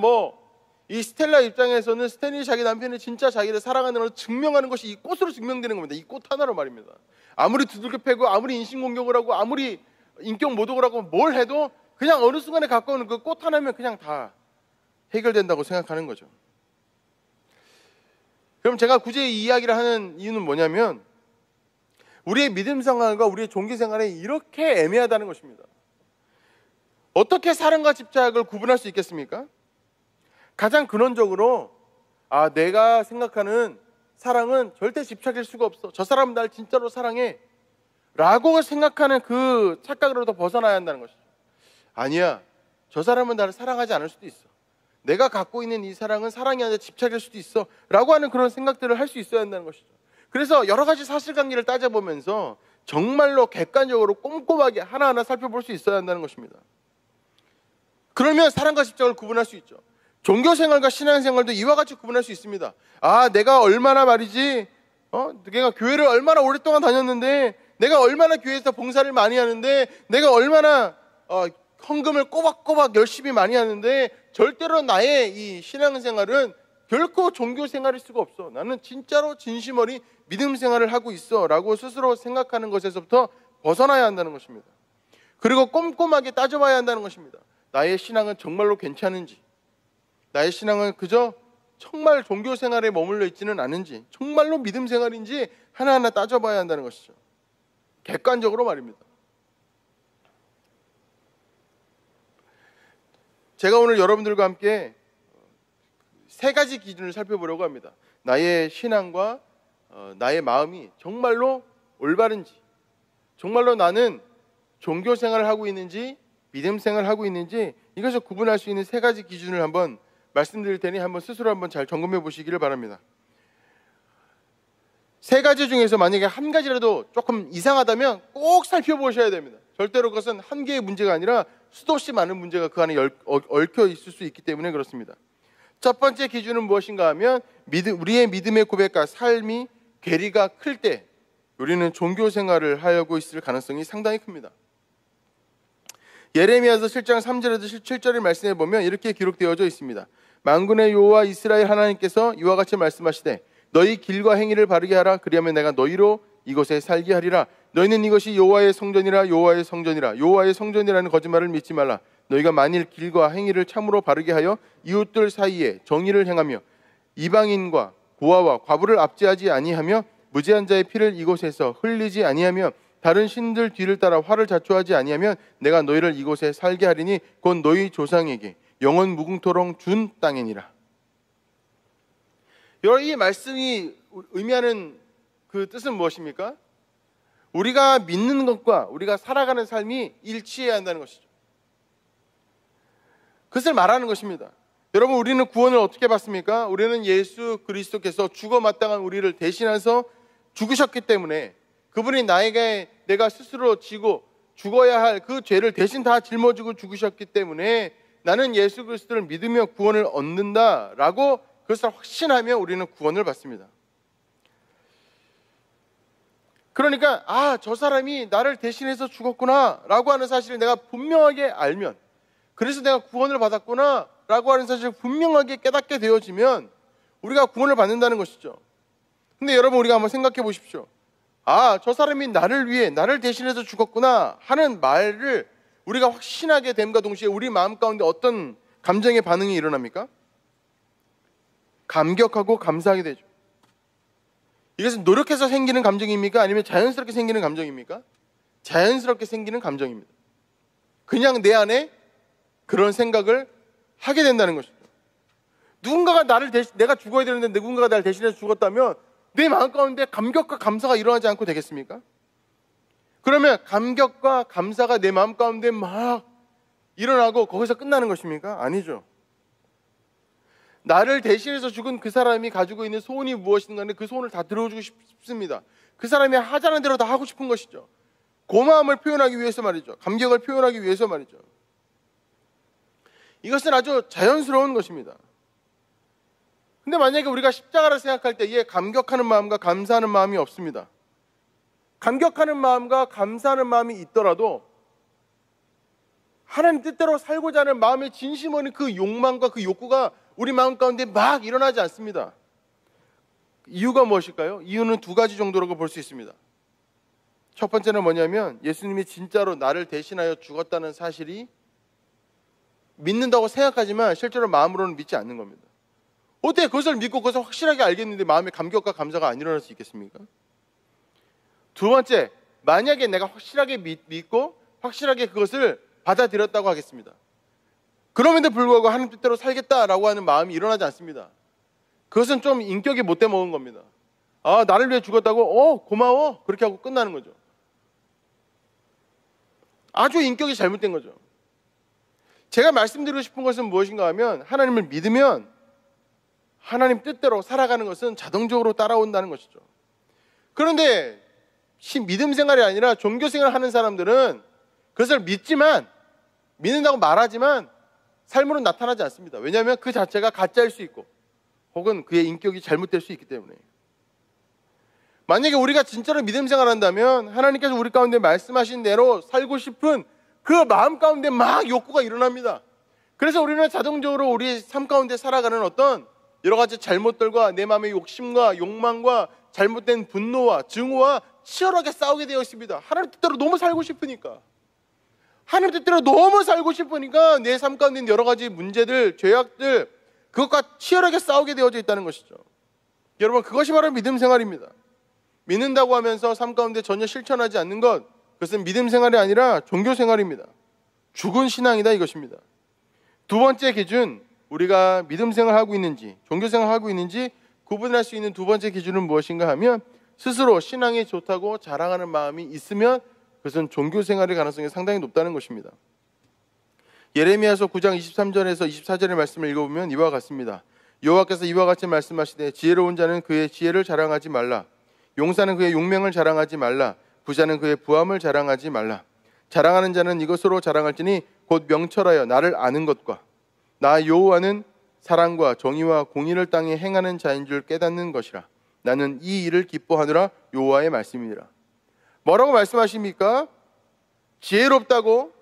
이 스텔라 입장에서는 스탠리 자기 남편이 진짜 자기를 사랑하는 걸 증명하는 것이 이 꽃으로 증명되는 겁니다. 이 꽃 하나로 말입니다. 아무리 두들겨 패고, 아무리 인신공격을 하고, 아무리 인격 모독을 하고 뭘 해도 그냥 어느 순간에 갖고 오는 그 꽃 하나면 그냥 다 해결된다고 생각하는 거죠. 그럼 제가 굳이 이 이야기를 하는 이유는 뭐냐면, 우리의 믿음 생활과 우리의 종교 생활이 이렇게 애매하다는 것입니다. 어떻게 사랑과 집착을 구분할 수 있겠습니까? 가장 근원적으로 내가 생각하는 사랑은 절대 집착일 수가 없어, 저 사람은 날 진짜로 사랑해 라고 생각하는 그 착각으로부터 벗어나야 한다는 것이죠. 아니야, 저 사람은 나를 사랑하지 않을 수도 있어, 내가 갖고 있는 이 사랑은 사랑이 아니라 집착일 수도 있어 라고 하는 그런 생각들을 할 수 있어야 한다는 것이죠. 그래서 여러 가지 사실관계를 따져보면서 정말로 객관적으로 꼼꼼하게 하나하나 살펴볼 수 있어야 한다는 것입니다. 그러면 사랑과 집착을 구분할 수 있죠. 종교생활과 신앙생활도 이와 같이 구분할 수 있습니다. 내가 얼마나 말이지, 내가 교회를 얼마나 오랫동안 다녔는데, 내가 얼마나 교회에서 봉사를 많이 하는데, 내가 얼마나 헌금을 꼬박꼬박 열심히 많이 하는데, 절대로 나의 이 신앙생활은 결코 종교생활일 수가 없어, 나는 진짜로 진심 어린 믿음생활을 하고 있어 라고 스스로 생각하는 것에서부터 벗어나야 한다는 것입니다. 그리고 꼼꼼하게 따져봐야 한다는 것입니다. 나의 신앙은 정말로 괜찮은지, 나의 신앙은 그저 정말 종교생활에 머물러 있지는 않은지, 정말로 믿음생활인지 하나하나 따져봐야 한다는 것이죠. 객관적으로 말입니다. 제가 오늘 여러분들과 함께 세 가지 기준을 살펴보려고 합니다. 나의 신앙과 나의 마음이 정말로 올바른지, 정말로 나는 종교생활을 하고 있는지 믿음생활을 하고 있는지, 이것을 구분할 수 있는 세 가지 기준을 한번 말씀드릴 테니 한번 스스로 한번 잘 점검해 보시기를 바랍니다. 세 가지 중에서 만약에 한 가지라도 조금 이상하다면 꼭 살펴보셔야 됩니다. 절대로 그것은 한 개의 문제가 아니라 수도 없이 많은 문제가 그 안에 얽혀 있을 수 있기 때문에 그렇습니다. 첫 번째 기준은 무엇인가 하면 우리의 믿음의 고백과 삶이 괴리가 클 때 우리는 종교 생활을 하려고 있을 가능성이 상당히 큽니다. 예레미야서 7장 3절에서 7절의 말씀에 보면 이렇게 기록되어져 있습니다. 만군의 여호와 이스라엘 하나님께서 이와 같이 말씀하시되 너희 길과 행위를 바르게 하라. 그리하면 내가 너희로 이곳에 살게 하리라. 너희는 이것이 여호와의 성전이라 여호와의 성전이라 여호와의 성전이라는 거짓말을 믿지 말라. 너희가 만일 길과 행위를 참으로 바르게 하여 이웃들 사이에 정의를 행하며 이방인과 고아와 과부를 압제하지 아니하며 무죄한 자의 피를 이곳에서 흘리지 아니하며 다른 신들 뒤를 따라 화를 자초하지 아니하면 내가 너희를 이곳에 살게 하리니 곧 너희 조상에게 영원 무궁토록 준 땅이니라. 여러분, 이 말씀이 의미하는 그 뜻은 무엇입니까? 우리가 믿는 것과 우리가 살아가는 삶이 일치해야 한다는 것이죠. 그것을 말하는 것입니다. 여러분, 우리는 구원을 어떻게 받습니까? 우리는 예수 그리스도께서 죽어 마땅한 우리를 대신해서 죽으셨기 때문에 그분이 나에게 내가 스스로 지고 죽어야 할 그 죄를 대신 다 짊어지고 죽으셨기 때문에 나는 예수 그리스도를 믿으며 구원을 얻는다라고 그것을 확신하며 우리는 구원을 받습니다. 그러니까 저 사람이 나를 대신해서 죽었구나 라고 하는 사실을 내가 분명하게 알면, 그래서 내가 구원을 받았구나 라고 하는 사실을 분명하게 깨닫게 되어지면 우리가 구원을 받는다는 것이죠. 근데 여러분, 우리가 한번 생각해 보십시오. 저 사람이 나를 위해 나를 대신해서 죽었구나 하는 말을 우리가 확신하게 됨과 동시에 우리 마음 가운데 어떤 감정의 반응이 일어납니까? 감격하고 감사하게 되죠. 이것은 노력해서 생기는 감정입니까? 아니면 자연스럽게 생기는 감정입니까? 자연스럽게 생기는 감정입니다. 그냥 내 안에 그런 생각을 하게 된다는 것이죠. 누군가가 내가 죽어야 되는데 누군가가 나를 대신해서 죽었다면 내 마음 가운데 감격과 감사가 일어나지 않고 되겠습니까? 그러면 감격과 감사가 내 마음 가운데 막 일어나고 거기서 끝나는 것입니까? 아니죠. 나를 대신해서 죽은 그 사람이 가지고 있는 소원이 무엇인가 하는데 그 소원을 다 들어주고 싶습니다. 그 사람이 하자는 대로 다 하고 싶은 것이죠. 고마움을 표현하기 위해서 말이죠. 감격을 표현하기 위해서 말이죠. 이것은 아주 자연스러운 것입니다. 근데 만약에 우리가 십자가를 생각할 때에 감격하는 마음과 감사하는 마음이 없습니다. 감격하는 마음과 감사하는 마음이 있더라도 하나님 뜻대로 살고자 하는 마음의 진심 어린 그 욕망과 그 욕구가 우리 마음 가운데 막 일어나지 않습니다. 이유가 무엇일까요? 이유는 두 가지 정도라고 볼 수 있습니다. 첫 번째는 뭐냐면 예수님이 진짜로 나를 대신하여 죽었다는 사실이 믿는다고 생각하지만 실제로 마음으로는 믿지 않는 겁니다. 어떻게 그것을 믿고 그것을 확실하게 알겠는데 마음의 감격과 감사가 안 일어날 수 있겠습니까? 두 번째, 만약에 내가 확실하게 믿고 확실하게 그것을 받아들였다고 하겠습니다. 그럼에도 불구하고 하나님 뜻대로 살겠다라고 하는 마음이 일어나지 않습니다. 그것은 좀 인격이 못돼 먹은 겁니다. 나를 위해 죽었다고? 고마워. 그렇게 하고 끝나는 거죠. 아주 인격이 잘못된 거죠. 제가 말씀드리고 싶은 것은 무엇인가 하면 하나님을 믿으면 하나님 뜻대로 살아가는 것은 자동적으로 따라온다는 것이죠. 그런데 믿음 생활이 아니라 종교 생활을 하는 사람들은 그것을 믿는다고 말하지만 삶으로 나타나지 않습니다. 왜냐하면 그 자체가 가짜일 수 있고 혹은 그의 인격이 잘못될 수 있기 때문에. 만약에 우리가 진짜로 믿음 생활을 한다면 하나님께서 우리 가운데 말씀하신 대로 살고 싶은 그 마음 가운데 막 욕구가 일어납니다. 그래서 우리는 자동적으로 우리 삶 가운데 살아가는 어떤 여러 가지 잘못들과 내 마음의 욕심과 욕망과 잘못된 분노와 증오와 치열하게 싸우게 되어 있습니다. 하나님 뜻대로 너무 살고 싶으니까. 하나님 뜻대로 너무 살고 싶으니까 내 삶 가운데 있는 여러 가지 문제들, 죄악들, 그것과 치열하게 싸우게 되어져 있다는 것이죠. 여러분, 그것이 바로 믿음 생활입니다. 믿는다고 하면서 삶 가운데 전혀 실천하지 않는 것, 그것은 믿음 생활이 아니라 종교 생활입니다. 죽은 신앙이다 이것입니다. 두 번째 기준, 우리가 믿음 생활하고 있는지 종교 생활하고 있는지 구분할 수 있는 두 번째 기준은 무엇인가 하면 스스로 신앙이 좋다고 자랑하는 마음이 있으면 그것은 종교 생활의 가능성이 상당히 높다는 것입니다. 예레미야서 9장 23절에서 24절의 말씀을 읽어보면 이와 같습니다. 여호와께서 이와 같이 말씀하시되 지혜로운 자는 그의 지혜를 자랑하지 말라. 용사는 그의 용맹을 자랑하지 말라. 부자는 그의 부함을 자랑하지 말라. 자랑하는 자는 이것으로 자랑할지니 곧 명철하여 나를 아는 것과 나 여호와는 사랑과 정의와 공의를 땅에 행하는 자인 줄 깨닫는 것이라. 나는 이 일을 기뻐하느라 여호와의 말씀이니라. 뭐라고 말씀하십니까? 지혜롭다고,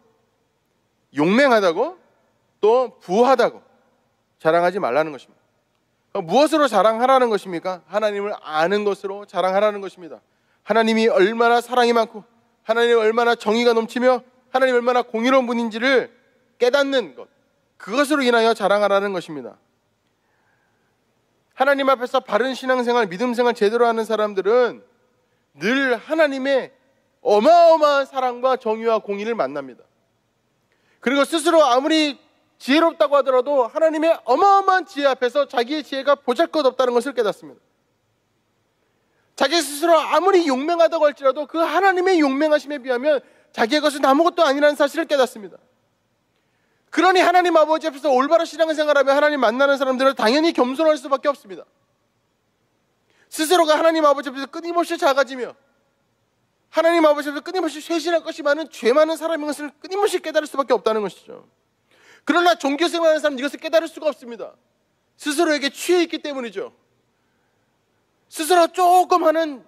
용맹하다고, 또 부하다고 자랑하지 말라는 것입니다. 무엇으로 자랑하라는 것입니까? 하나님을 아는 것으로 자랑하라는 것입니다. 하나님이 얼마나 사랑이 많고 하나님이 얼마나 정의가 넘치며 하나님이 얼마나 공의로운 분인지를 깨닫는 것, 그것으로 인하여 자랑하라는 것입니다. 하나님 앞에서 바른 신앙생활, 믿음생활 제대로 하는 사람들은 늘 하나님의 어마어마한 사랑과 정의와 공의를 만납니다. 그리고 스스로 아무리 지혜롭다고 하더라도 하나님의 어마어마한 지혜 앞에서 자기의 지혜가 보잘것없다는 것을 깨닫습니다. 자기 스스로 아무리 용맹하다고 할지라도 그 하나님의 용맹하심에 비하면 자기의 것은 아무것도 아니라는 사실을 깨닫습니다. 그러니 하나님 아버지 앞에서 올바른 신앙생활하며 하나님 만나는 사람들은 당연히 겸손할 수밖에 없습니다. 스스로가 하나님 아버지 앞에서 끊임없이 작아지며 하나님 아버지 앞에서 끊임없이 쇄신할 것이 많은 죄 많은 사람인 것을 끊임없이 깨달을 수밖에 없다는 것이죠. 그러나 종교생활하는 사람은 이것을 깨달을 수가 없습니다. 스스로에게 취해 있기 때문이죠. 스스로 조금 하는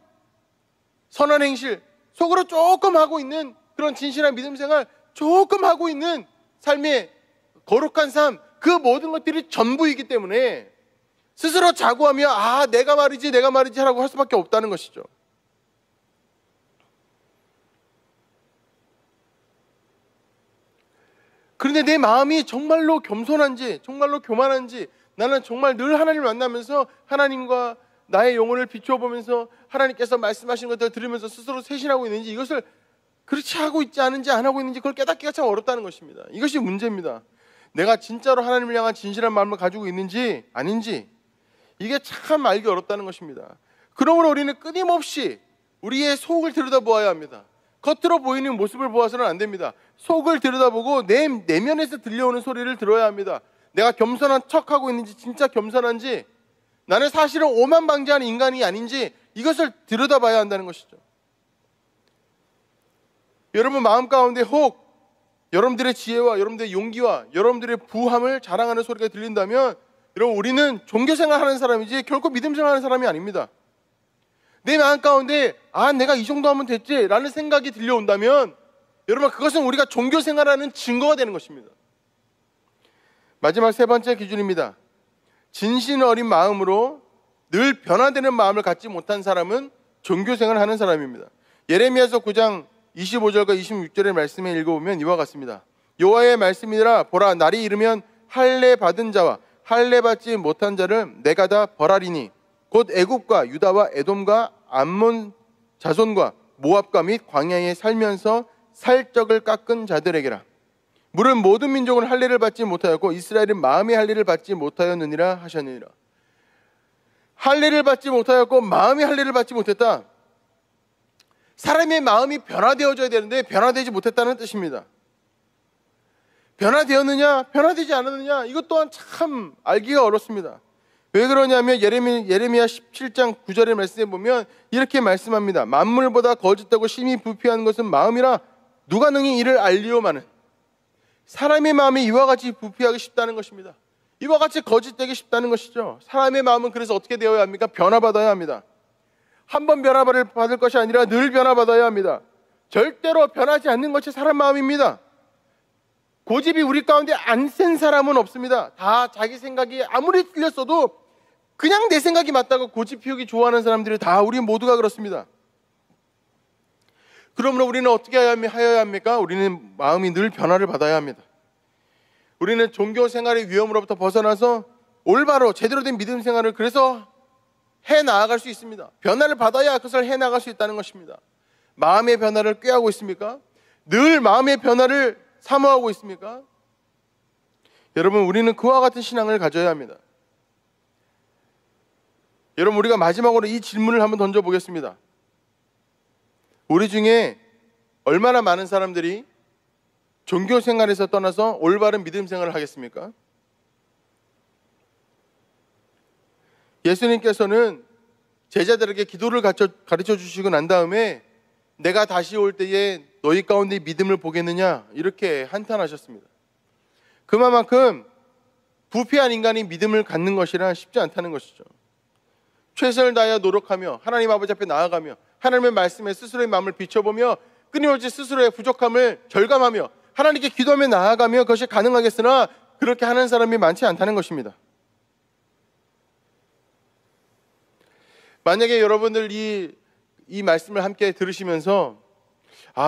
선한 행실, 속으로 조금 하고 있는 그런 진실한 믿음생활, 조금 하고 있는 삶의 거룩한 삶, 그 모든 것들이 전부이기 때문에 스스로 자고하며 내가 말이지 하라고 할 수밖에 없다는 것이죠. 그런데 내 마음이 정말로 겸손한지, 정말로 교만한지, 나는 정말 늘 하나님을 만나면서 하나님과 나의 영혼을 비춰보면서 하나님께서 말씀하시는 것들을 들으면서 스스로 쇄신하고 있는지, 이것을 그렇지 하고 있지 않은지 안 하고 있는지 그걸 깨닫기가 참 어렵다는 것입니다. 이것이 문제입니다. 내가 진짜로 하나님을 향한 진실한 마음을 가지고 있는지 아닌지, 이게 참 알기 어렵다는 것입니다. 그러므로 우리는 끊임없이 우리의 속을 들여다보아야 합니다. 겉으로 보이는 모습을 보아서는 안 됩니다. 속을 들여다보고 내 내면에서 들려오는 소리를 들어야 합니다. 내가 겸손한 척하고 있는지, 진짜 겸손한지, 나는 사실은 오만방자한 인간이 아닌지, 이것을 들여다봐야 한다는 것이죠. 여러분 마음 가운데 혹 여러분들의 지혜와 여러분들의 용기와 여러분들의 부함을 자랑하는 소리가 들린다면, 여러분 우리는 종교생활하는 사람이지 결코 믿음생활하는 사람이 아닙니다. 내 마음 가운데 내가 이 정도 하면 됐지 라는 생각이 들려온다면, 여러분 그것은 우리가 종교생활하는 증거가 되는 것입니다. 마지막 세 번째 기준입니다. 진실 어린 마음으로 늘 변화되는 마음을 갖지 못한 사람은 종교생활을 하는 사람입니다. 예레미야서 9장 25절과 26절의 말씀을 읽어보면 이와 같습니다. 여호와의 말씀이라, 보라 날이 이르면 할례 받은 자와 할례 받지 못한 자를 내가 다 벌하리니 곧 애굽과 유다와 에돔과 암몬 자손과 모압과 및 광야에 살면서 살적을 깎은 자들에게라. 물은 모든 민족은 할례를 받지 못하였고 이스라엘은 마음의 할례를 받지 못하였느니라 하셨느니라. 할례를 받지 못하였고 마음의 할례를 받지 못했다. 사람의 마음이 변화되어져야 되는데 변화되지 못했다는 뜻입니다. 변화되었느냐 변화되지 않았느냐, 이것 또한 참 알기가 어렵습니다. 왜 그러냐면 예레미야 17장 9절의 말씀에 보면 이렇게 말씀합니다. 만물보다 거짓되고 심히 부패한 것은 마음이라 누가 능히 이를 알리오마는. 사람의 마음이 이와 같이 부패하기 쉽다는 것입니다. 이와 같이 거짓되기 쉽다는 것이죠. 사람의 마음은 그래서 어떻게 되어야 합니까? 변화받아야 합니다. 한 번 변화받을 것이 아니라 늘 변화받아야 합니다. 절대로 변하지 않는 것이 사람 마음입니다. 고집이 우리 가운데 안 센 사람은 없습니다. 다 자기 생각이 아무리 틀렸어도 그냥 내 생각이 맞다고 고집 피우기 좋아하는 사람들이 다 우리 모두가 그렇습니다. 그러므로 우리는 어떻게 하여야 합니까? 우리는 마음이 늘 변화를 받아야 합니다. 우리는 종교 생활의 위험으로부터 벗어나서 올바로 제대로 된 믿음 생활을 그래서 해 나아갈 수 있습니다. 변화를 받아야 그것을 해 나갈 수 있다는 것입니다. 마음의 변화를 꾀하고 있습니까? 늘 마음의 변화를 사모하고 있습니까? 여러분 우리는 그와 같은 신앙을 가져야 합니다. 여러분 우리가 마지막으로 이 질문을 한번 던져보겠습니다. 우리 중에 얼마나 많은 사람들이 종교 생활에서 떠나서 올바른 믿음 생활을 하겠습니까? 예수님께서는 제자들에게 기도를 가르쳐 주시고 난 다음에 내가 다시 올 때에 너희 가운데 믿음을 보겠느냐 이렇게 한탄하셨습니다. 그만큼 부패한 인간이 믿음을 갖는 것이란 쉽지 않다는 것이죠. 최선을 다하여 노력하며 하나님 아버지 앞에 나아가며 하나님의 말씀에 스스로의 마음을 비춰보며 끊임없이 스스로의 부족함을 절감하며 하나님께 기도하며 나아가며 그것이 가능하겠으나 그렇게 하는 사람이 많지 않다는 것입니다. 만약에 여러분들 이 말씀을 함께 들으시면서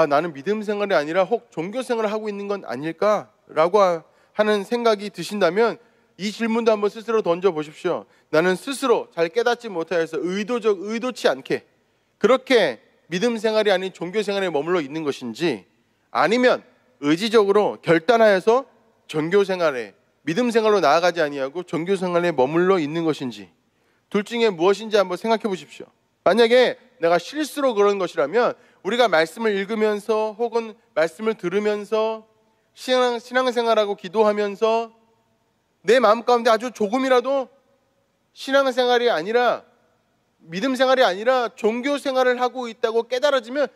나는 믿음 생활이 아니라 혹 종교 생활을 하고 있는 건 아닐까라고 하는 생각이 드신다면 이 질문도 한번 스스로 던져보십시오. 나는 스스로 잘 깨닫지 못하여서 의도치 않게 그렇게 믿음 생활이 아닌 종교 생활에 머물러 있는 것인지, 아니면 의지적으로 결단하여서 종교 생활에 믿음 생활로 나아가지 아니하고 종교 생활에 머물러 있는 것인지, 둘 중에 무엇인지 한번 생각해 보십시오. 만약에 내가 실수로 그런 것이라면 우리가 말씀을 읽으면서 혹은 말씀을 들으면서 신앙생활하고 기도하면서 내 마음 가운데 아주 조금이라도 신앙생활이 아니라 믿음 생활이 아니라 종교 생활을 하고 있다고 깨달아지면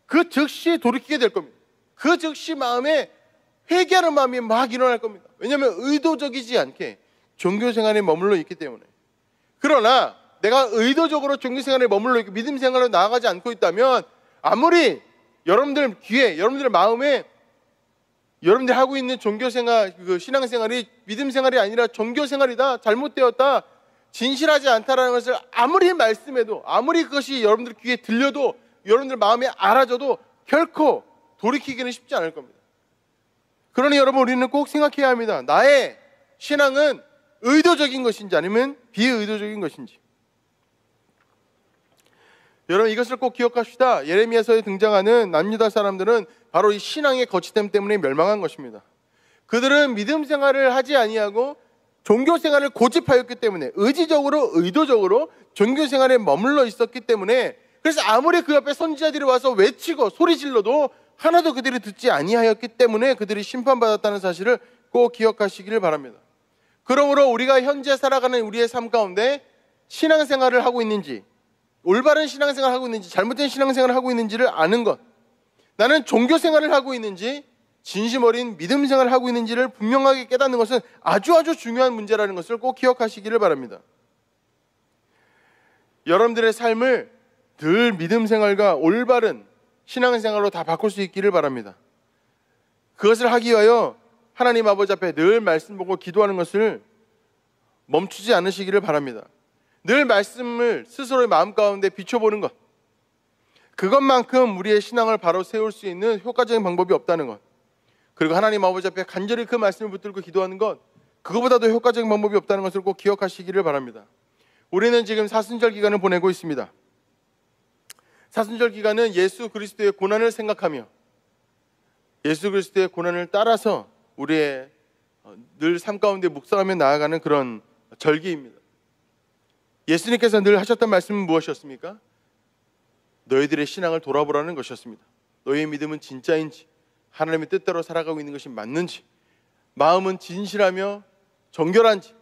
그 즉시 돌이키게 될 겁니다. 그 즉시 마음에 회개하는 마음이 막 일어날 겁니다. 왜냐하면 의도적이지 않게 종교 생활에 머물러 있기 때문에. 그러나 내가 의도적으로 종교 생활에 머물러 있고 믿음 생활로 나아가지 않고 있다면 아무리 여러분들 귀에, 여러분들 마음에 여러분들이 하고 있는 종교생활, 신앙생활이 믿음생활이 아니라 종교생활이다, 잘못되었다, 진실하지 않다라는 것을 아무리 말씀해도, 아무리 그것이 여러분들 귀에 들려도, 여러분들 마음에 알아져도 결코 돌이키기는 쉽지 않을 겁니다. 그러니 여러분, 우리는 꼭 생각해야 합니다. 나의 신앙은 의도적인 것인지 아니면 비의도적인 것인지. 여러분, 이것을 꼭 기억합시다. 예레미야서에 등장하는 남유다 사람들은 바로 이 신앙의 거치됨 때문에 멸망한 것입니다. 그들은 믿음 생활을 하지 아니하고 종교 생활을 고집하였기 때문에, 의지적으로 의도적으로 종교 생활에 머물러 있었기 때문에, 그래서 아무리 그 옆에 선지자들이 와서 외치고 소리 질러도 하나도 그들이 듣지 아니하였기 때문에 그들이 심판받았다는 사실을 꼭 기억하시기를 바랍니다. 그러므로 우리가 현재 살아가는 우리의 삶 가운데 신앙생활을 하고 있는지, 올바른 신앙생활을 하고 있는지 잘못된 신앙생활을 하고 있는지를 아는 것, 나는 종교생활을 하고 있는지 진심 어린 믿음생활을 하고 있는지를 분명하게 깨닫는 것은 아주 중요한 문제라는 것을 꼭 기억하시기를 바랍니다. 여러분들의 삶을 늘 믿음생활과 올바른 신앙생활로 다 바꿀 수 있기를 바랍니다. 그것을 하기 위하여 하나님 아버지 앞에 늘 말씀 보고 기도하는 것을 멈추지 않으시기를 바랍니다. 늘 말씀을 스스로의 마음 가운데 비춰보는 것, 그것만큼 우리의 신앙을 바로 세울 수 있는 효과적인 방법이 없다는 것, 그리고 하나님 아버지 앞에 간절히 그 말씀을 붙들고 기도하는 것, 그거보다도 효과적인 방법이 없다는 것을 꼭 기억하시기를 바랍니다. 우리는 지금 사순절 기간을 보내고 있습니다. 사순절 기간은 예수 그리스도의 고난을 생각하며 예수 그리스도의 고난을 따라서 우리의 늘 삶 가운데 묵상하며 나아가는 그런 절기입니다. 예수님께서 늘 하셨던 말씀은 무엇이었습니까? 너희들의 신앙을 돌아보라는 것이었습니다. 너희의 믿음은 진짜인지, 하나님의 뜻대로 살아가고 있는 것이 맞는지, 마음은 진실하며 정결한지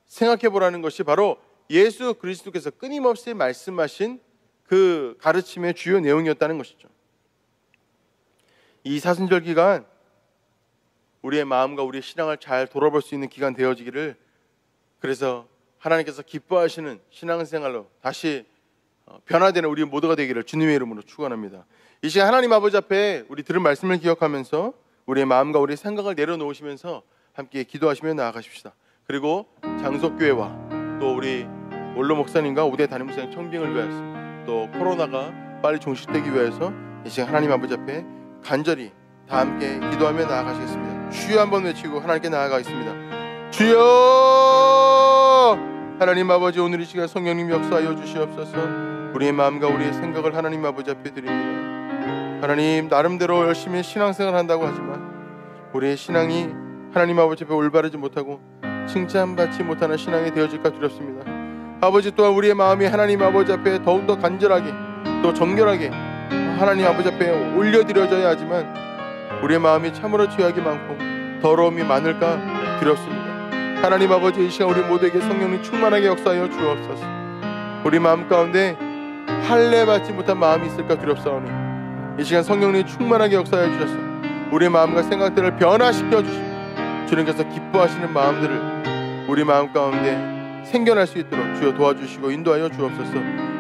생각해보라는 것이 바로 예수 그리스도께서 끊임없이 말씀하신 그 가르침의 주요 내용이었다는 것이죠. 이 사순절 기간, 우리의 마음과 우리의 신앙을 잘 돌아볼 수 있는 기간 되어지기를, 그래서 하나님께서 기뻐하시는 신앙생활로 다시 변화되는 우리 모두가 되기를 주님의 이름으로 축원합니다. 이 시간 하나님 아버지 앞에 우리 들은 말씀을 기억하면서 우리의 마음과 우리의 생각을 내려놓으시면서 함께 기도하시며 나아가십시다. 그리고 장석교회와 또 우리 원로 목사님과 우대 담임 목사님 청빙을 위해서, 또 코로나가 빨리 종식되기 위해서 이 시간 하나님 아버지 앞에 간절히 다 함께 기도하며 나아가시겠습니다. 주여 한번 외치고 하나님께 나아가겠습니다. 주여! 하나님 아버지, 오늘 이 시간 성령님 역사하여 주시옵소서. 우리의 마음과 우리의 생각을 하나님 아버지 앞에 드립니다. 하나님, 나름대로 열심히 신앙생활 한다고 하지만 우리의 신앙이 하나님 아버지 앞에 올바르지 못하고 칭찬받지 못하는 신앙이 되어질까 두렵습니다. 아버지, 또한 우리의 마음이 하나님 아버지 앞에 더욱더 간절하게 또 정결하게 하나님 아버지 앞에 올려드려져야 하지만 우리의 마음이 참으로 죄악이 많고 더러움이 많을까 두렵습니다. 하나님 아버지, 이 시간 우리 모두에게 성령님 충만하게 역사하여 주옵소서. 우리 마음 가운데 할례 받지 못한 마음이 있을까 두렵사오니 이 시간 성령님이 충만하게 역사해 주셔서 우리의 마음과 생각들을 변화시켜 주시고 주님께서 기뻐하시는 마음들을 우리 마음 가운데 생겨날 수 있도록 주여 도와주시고 인도하여 주옵소서.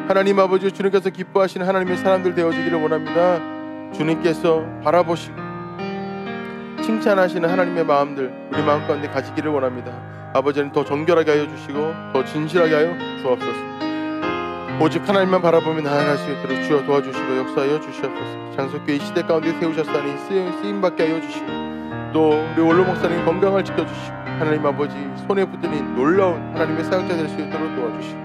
하나님 아버지, 주님께서 기뻐하시는 하나님의 사람들 되어지기를 원합니다. 주님께서 바라보시고 칭찬하시는 하나님의 마음들 우리 마음 가운데 가지기를 원합니다. 아버지는 더 정결하게 하여 주시고 더 진실하게 하여 주옵소서. 오직 하나님만 바라보며 나아갈 수 있도록 주여 도와주시고 역사하여 주시옵소서. 장석교회 이 시대 가운데 세우셨사니 쓰임받게 하여 주시고 또 우리 원로 목사님 건강을 지켜주시고 하나님 아버지 손에 붙드는 놀라운 하나님의 사역자 될 수 있도록 도와주시고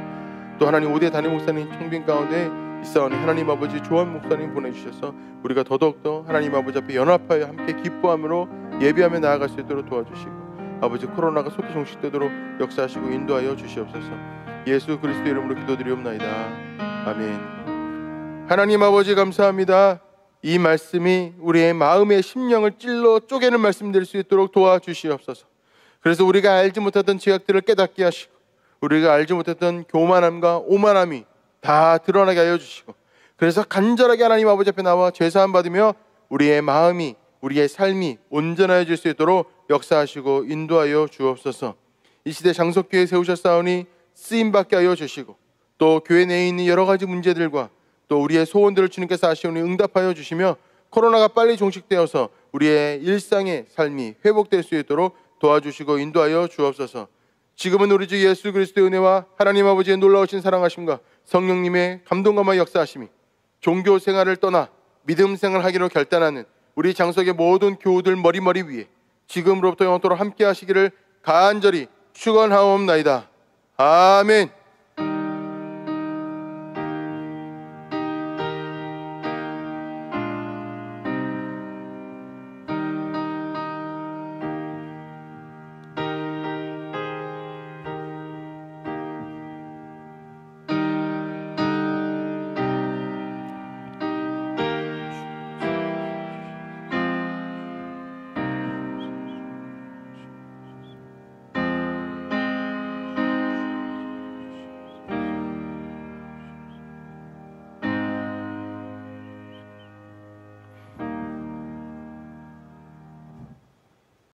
또 하나님 5대 담임 목사님 청빙 가운데 있사오니 하나님 아버지 조한 목사님 보내주셔서 우리가 더더욱더 하나님 아버지 앞에 연합하여 함께 기뻐함으로 예배하며 나아갈 수 있도록 도와주시고 아버지 코로나가 속히 종식되도록 역사하시고 인도하여 주시옵소서. 예수 그리스도 이름으로 기도드리옵나이다. 아멘. 하나님 아버지 감사합니다. 이 말씀이 우리의 마음의 심령을 찔러 쪼개는 말씀 될 수 있도록 도와주시옵소서. 그래서 우리가 알지 못했던 죄악들을 깨닫게 하시고 우리가 알지 못했던 교만함과 오만함이 다 드러나게 하여 주시고 그래서 간절하게 하나님 아버지 앞에 나와 죄사함 받으며 우리의 마음이 우리의 삶이 온전해질 수 있도록 역사하시고 인도하여 주옵소서. 이 시대 장석교회 세우셨사오니 쓰임받게 하여 주시고 또 교회 내에 있는 여러 가지 문제들과 또 우리의 소원들을 주님께서 아시오니 응답하여 주시며 코로나가 빨리 종식되어서 우리의 일상의 삶이 회복될 수 있도록 도와주시고 인도하여 주옵소서. 지금은 우리 주 예수 그리스도의 은혜와 하나님 아버지의 놀라우신 사랑하심과 성령님의 감동감화 역사하심이 종교 생활을 떠나 믿음 생활하기로 결단하는 우리 장석의 모든 교우들 머리머리 위에 지금으로부터 영원토록 함께 하시기를 간절히 축원하옵나이다. 아멘.